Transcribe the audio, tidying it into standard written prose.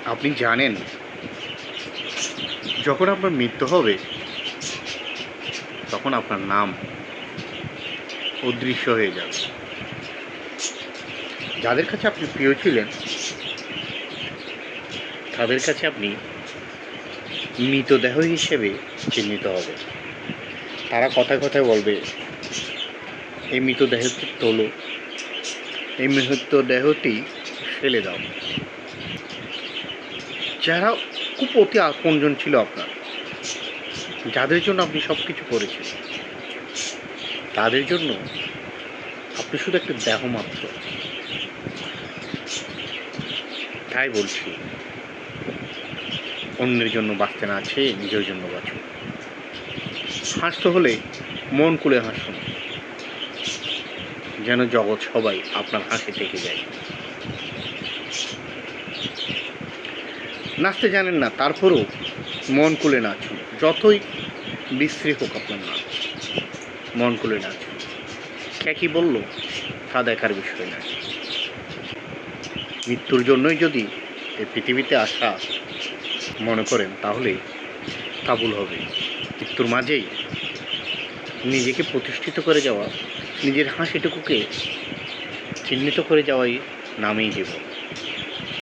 আপনি জানেন যখন আপনার মৃত্যু হবে তখন আপনার নাম অদৃশ্য হয়ে যাবে। যাদের কাছে আপনি প্রিয় ছিলেন তাদের কাছে আপনি মৃতদেহ হিসেবে চিহ্নিত হবে। তারা কথায় কথায় বলবে, এই মৃতদেহটি তোলো, এই মৃতদেহটি ফেলে দাও। যারা খুব অতি আপনজন ছিল আপনার, যাদের জন্য আপনি সব কিছু করেছেন, তাদের জন্য আপনি শুধু একটা দেহ মাত্র। তাই বলছি, অন্যের জন্য বাঁচতে না আছে, নিজের জন্য বাঁচুন। হাসতে হলে মন খুলে হাসুন, যেন জগৎ সবাই আপনার হাসি থেকে যায়। নাচতে জানেন না, তারপরেও মন খুলে নাচুন। যতই বিশ্রী হোক আপনার নাচ, মন খুলে নাচুন। কে কি বলল তা দেখার বিষয় নয়। মৃত্যুর জন্যই যদি এই পৃথিবীতে আসা মনে করেন, তাহলে তা ভুল হবে। মৃত্যুর মাঝেই নিজেকে প্রতিষ্ঠিত করে যাওয়া, নিজের হাসিটুকুকে চিহ্নিত করে যাওয়াই নামেই জীবন।